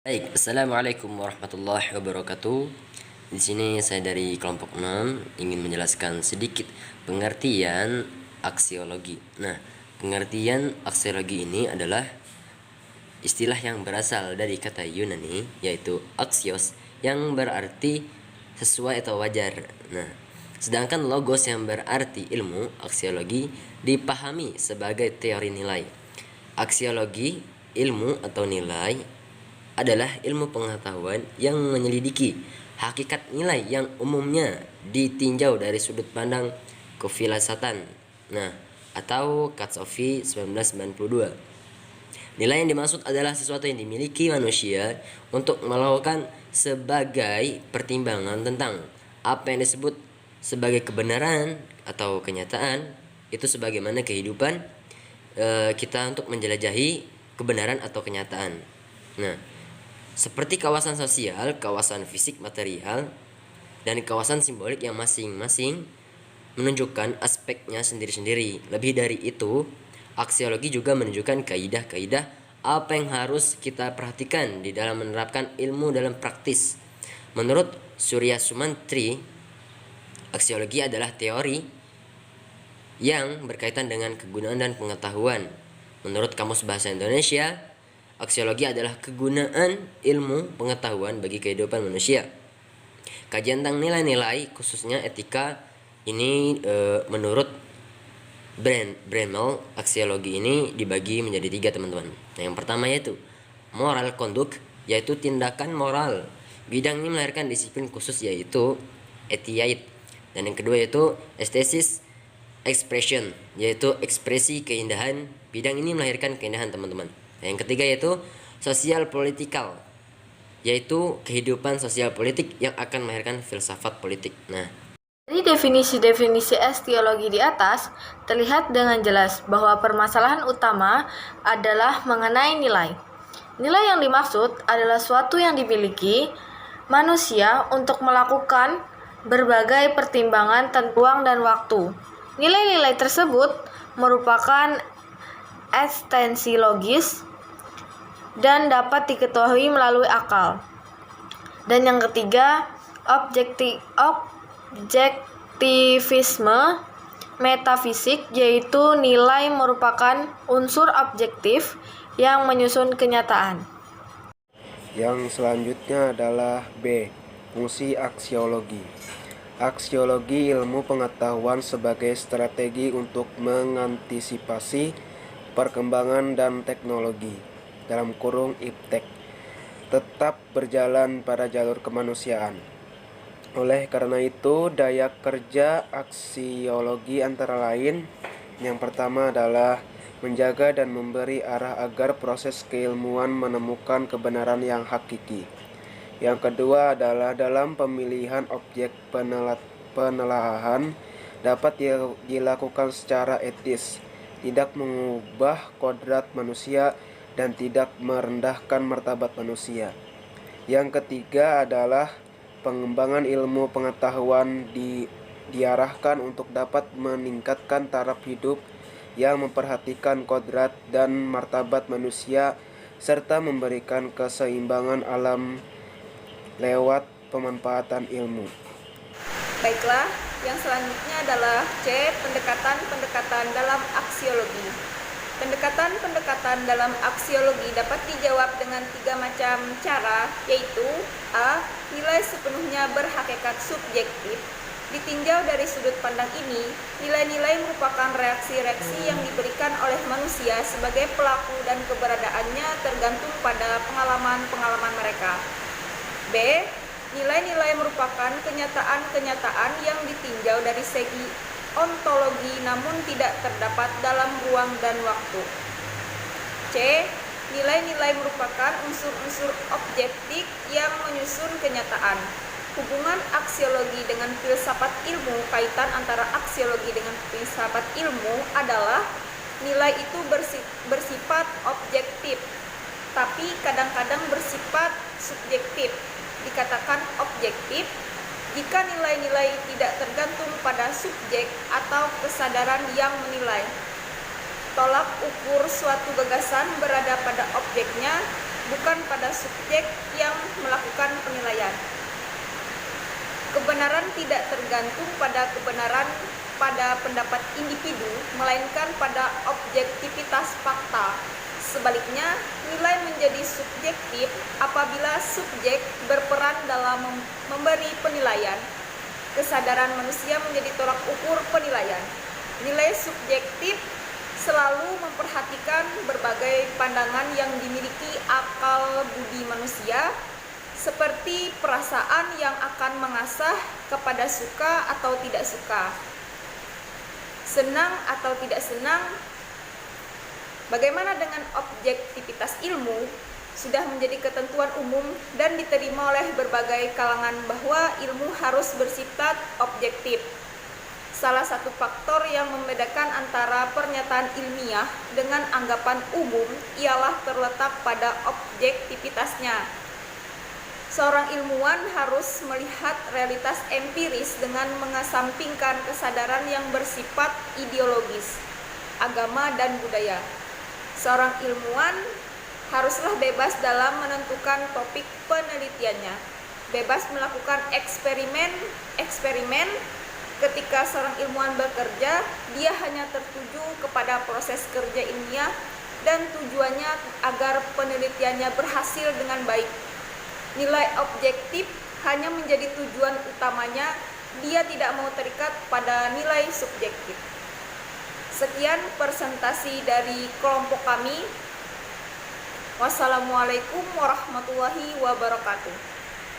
Baik, Assalamualaikum warahmatullahi wabarakatuh. Di sini saya dari kelompok 6 ingin menjelaskan sedikit pengertian aksiologi. Nah, pengertian aksiologi ini adalah istilah yang berasal dari kata Yunani yaitu axios yang berarti sesuai atau wajar. Nah, sedangkan logos yang berarti ilmu, aksiologi dipahami sebagai teori nilai. Aksiologi, ilmu atau nilai adalah ilmu pengetahuan yang menyelidiki hakikat nilai yang umumnya ditinjau dari sudut pandang kefilsafatan. Nah, atau Katsofi 1992. Nilai yang dimaksud adalah sesuatu yang dimiliki manusia untuk melakukan sebagai pertimbangan tentang apa yang disebut sebagai kebenaran atau kenyataan, itu sebagaimana kehidupan kita untuk menjelajahi kebenaran atau kenyataan. Nah, seperti kawasan sosial, kawasan fisik material, dan kawasan simbolik yang masing-masing menunjukkan aspeknya sendiri-sendiri. Lebih dari itu, aksiologi juga menunjukkan kaidah-kaidah apa yang harus kita perhatikan di dalam menerapkan ilmu dalam praktis. Menurut Surya Sumantri, aksiologi adalah teori yang berkaitan dengan kegunaan dan pengetahuan. Menurut Kamus Bahasa Indonesia, aksiologi adalah kegunaan ilmu pengetahuan bagi kehidupan manusia. Kajian tentang nilai-nilai, khususnya etika, ini menurut Bremel, aksiologi ini dibagi menjadi 3, teman-teman. Nah, yang pertama yaitu moral conduct, yaitu tindakan moral. Bidang ini melahirkan disiplin khusus yaitu etiait. Dan yang kedua yaitu estesis expression, yaitu ekspresi keindahan. Bidang ini melahirkan keindahan, teman-teman. Yang ketiga yaitu sosial politikal, yaitu kehidupan sosial politik yang akan melahirkan filsafat politik. Nah, dari definisi-definisi estiologi di atas, terlihat dengan jelas bahwa permasalahan utama adalah mengenai nilai. Nilai yang dimaksud adalah suatu yang dimiliki manusia untuk melakukan berbagai pertimbangan tentang uang dan waktu. Nilai-nilai tersebut merupakan eksistensi logis dan dapat diketahui melalui akal. Dan yang ketiga, objektivisme metafisik, yaitu nilai merupakan unsur objektif yang menyusun kenyataan. Yang selanjutnya adalah B. Fungsi aksiologi. Aksiologi ilmu pengetahuan sebagai strategi untuk mengantisipasi perkembangan dan teknologi (IPTEK) tetap berjalan pada jalur kemanusiaan. Oleh karena itu, daya kerja aksiologi antara lain, yang pertama adalah menjaga dan memberi arah agar proses keilmuan menemukan kebenaran yang hakiki. Yang kedua adalah dalam pemilihan objek penelaahan dapat dilakukan secara etis, tidak mengubah kodrat manusia dan tidak merendahkan martabat manusia. Yang ketiga adalah pengembangan ilmu pengetahuan diarahkan untuk dapat meningkatkan taraf hidup yang memperhatikan kodrat dan martabat manusia serta memberikan keseimbangan alam lewat pemanfaatan ilmu. Baiklah, yang selanjutnya adalah C. Pendekatan-pendekatan dalam aksiologi. Pendekatan-pendekatan dalam aksiologi dapat dijawab dengan 3 macam cara, yaitu A. Nilai sepenuhnya berhakikat subjektif. Ditinjau dari sudut pandang ini, nilai-nilai merupakan reaksi-reaksi yang diberikan oleh manusia sebagai pelaku dan keberadaannya tergantung pada pengalaman-pengalaman mereka. B. Nilai-nilai merupakan kenyataan-kenyataan yang ditinjau dari segi ontologi namun tidak terdapat dalam ruang dan waktu. C. Nilai-nilai merupakan unsur-unsur objektif yang menyusun kenyataan. Hubungan aksiologi dengan filsafat ilmu, kaitan antara aksiologi dengan filsafat ilmu adalah nilai itu bersifat objektif, tapi kadang-kadang bersifat subjektif. Dikatakan objektif jika nilai-nilai tidak tergantung pada subjek atau kesadaran yang menilai. Tolak ukur suatu gagasan berada pada objeknya bukan pada subjek yang melakukan penilaian. Kebenaran tidak tergantung pada kebenaran pada pendapat individu, melainkan pada objektivitas fakta. Sebaliknya, nilai menjadi subjektif apabila subjek berperan dalam memberi penilaian. Kesadaran manusia menjadi tolak ukur penilaian. Nilai subjektif selalu memperhatikan berbagai pandangan yang dimiliki akal budi manusia, seperti perasaan yang akan mengasah kepada suka atau tidak suka, senang atau tidak senang. Bagaimana dengan objektivitas ilmu? Sudah menjadi ketentuan umum dan diterima oleh berbagai kalangan bahwa ilmu harus bersifat objektif. Salah satu faktor yang membedakan antara pernyataan ilmiah dengan anggapan umum ialah terletak pada objektivitasnya. Seorang ilmuwan harus melihat realitas empiris dengan mengesampingkan kesadaran yang bersifat ideologis, agama, dan budaya. Seorang ilmuwan haruslah bebas dalam menentukan topik penelitiannya, bebas melakukan eksperimen. Ketika seorang ilmuwan bekerja, dia hanya tertuju kepada proses kerja ilmiah dan tujuannya agar penelitiannya berhasil dengan baik. Nilai objektif hanya menjadi tujuan utamanya, dia tidak mau terikat pada nilai subjektif. Sekian presentasi dari kelompok kami. Wassalamualaikum warahmatullahi wabarakatuh.